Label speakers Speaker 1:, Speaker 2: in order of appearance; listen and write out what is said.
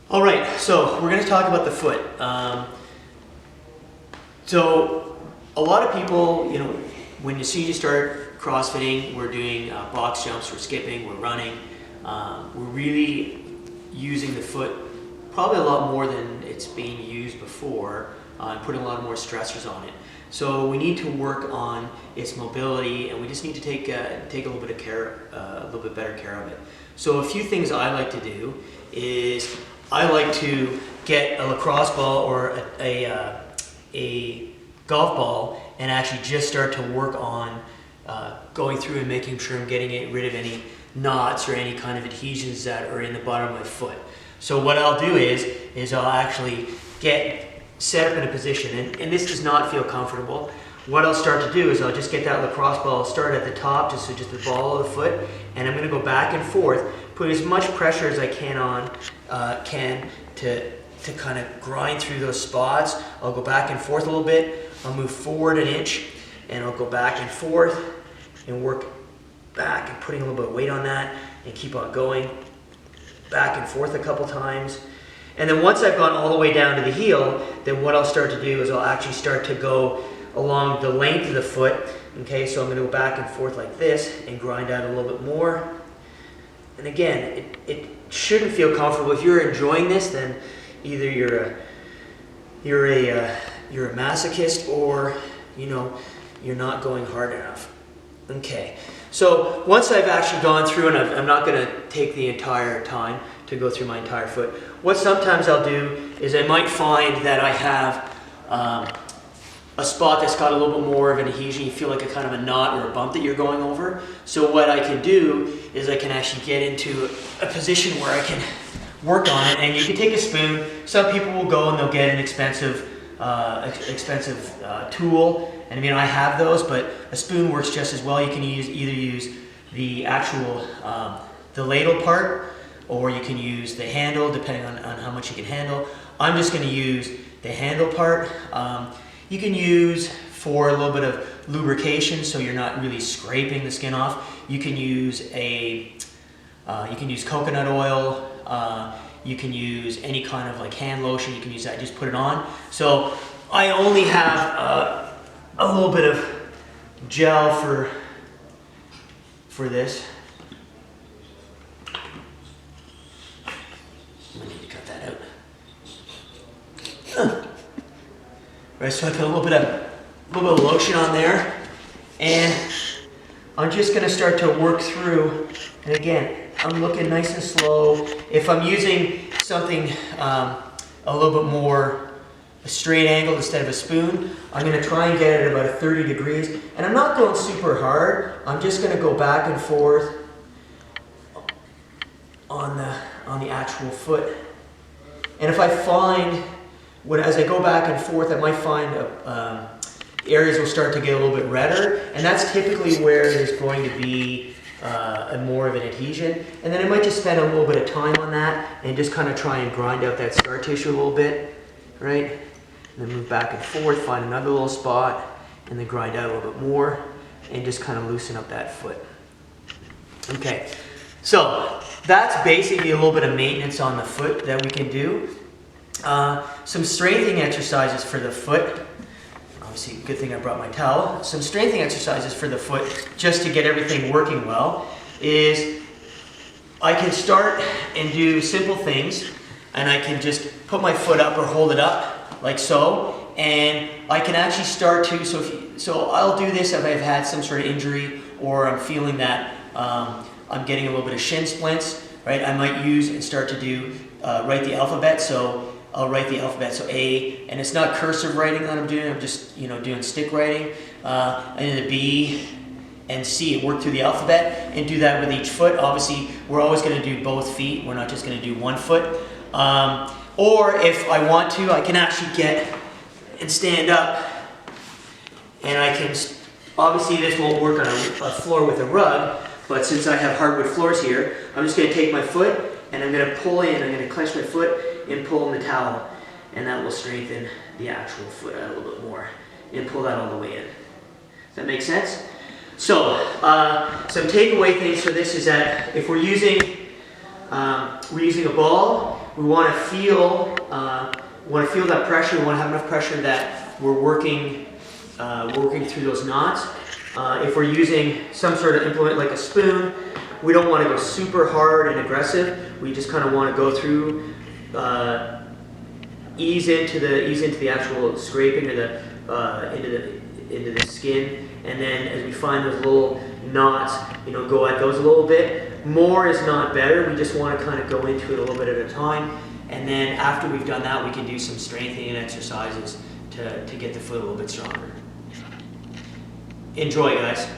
Speaker 1: All right, so we're going to talk about the foot. So a lot of people, when you see you start CrossFitting, we're doing box jumps, we're skipping, we're running. We're really using the foot probably a lot more than it's being used before, and putting a lot more stressors on it. So we need to work on its mobility, and we just need to take a little bit of care, a little bit better care of it. So a few things I like to do is I like to get a lacrosse ball or a golf ball and actually just start to work on going through and making sure I'm getting rid of any knots or any kind of adhesions that are in the bottom of my foot. So what I'll do is I'll actually get set up in a position, and this does not feel comfortable. What I'll start to do is I'll just get that lacrosse ball, start at the top, just the ball of the foot, and I'm going to go back and forth, put as much pressure as I can on, to kind of grind through those spots. I'll go back and forth a little bit, I'll move forward an inch, and I'll go back and forth, and work back and putting a little bit of weight on that, and keep on going, back and forth a couple times. And then once I've gone all the way down to the heel, then what I'll start to do is I'll actually start to go along the length of the foot. Okay, so I'm going to go back and forth like this and grind out a little bit more. And again, it shouldn't feel comfortable. If you're enjoying this, then either you're a masochist, or you're not going hard enough. Okay, so once I've actually gone through, and I'm not going to take the entire time to go through my entire foot. What sometimes I'll do is I might find that I have a spot that's got a little bit more of an adhesion. You feel like a kind of a knot or a bump that you're going over. So what I can do is I can actually get into a position where I can work on it. And you can take a spoon. Some people will go and they'll get an expensive tool. And I mean, I have those, but a spoon works just as well. You can either use the actual the ladle part, or you can use the handle, depending on how much you can handle. I'm just going to use the handle part. You can use for a little bit of lubrication, so you're not really scraping the skin off. You can use coconut oil. You can use any kind of like hand lotion. You can use that. Just put it on. So I only have a little bit of gel for this. I need to cut that out. Right, so I put a little bit of lotion on there, and I'm just going to start to work through. And again, I'm looking nice and slow. If I'm using something a little bit more a straight angle instead of a spoon, I'm going to try and get it at about 30 degrees. And I'm not going super hard. I'm just going to go back and forth on the actual foot. And if I find, as I go back and forth, I might find areas will start to get a little bit redder, and that's typically where there's going to be more of an adhesion. And then I might just spend a little bit of time on that and just kind of try and grind out that scar tissue a little bit, right? And then move back and forth, find another little spot, and then grind out a little bit more, and just kind of loosen up that foot. Okay, so that's basically a little bit of maintenance on the foot that we can do. Some strengthening exercises for the foot. Obviously, good thing I brought my towel. Some strengthening exercises for the foot, just to get everything working well, is I can start and do simple things, and I can just put my foot up or hold it up like so, and I can actually start to, so I'll do this if I've had some sort of injury, or I'm feeling that I'm getting a little bit of shin splints, right? I might use and start to do, write the alphabet. So I'll write the alphabet, so A, and it's not cursive writing that I'm doing, I'm just doing stick writing, and then the B and C, work through the alphabet, and do that with each foot. Obviously, we're always going to do both feet, we're not just going to do one foot. Or if I want to, I can actually get and stand up, and I can, obviously this won't work on a floor with a rug, but since I have hardwood floors here, I'm just going to take my foot, and I'm going to pull in, I'm going to clench my foot and pull in the towel, and that will strengthen the actual foot out a little bit more, and pull that all the way in. Does that make sense? So, some takeaway things for this is that if we're using a ball, we want to feel that pressure. We want to have enough pressure that we're working through those knots. If we're using some sort of implement like a spoon, we don't want to go super hard and aggressive. We just kind of want to go through, ease into the actual scraping or into the skin, and then as we find those little knots, go at those a little bit. More is not better. We just want to kind of go into it a little bit at a time, and then after we've done that, we can do some strengthening exercises to get the foot a little bit stronger. Enjoy, guys.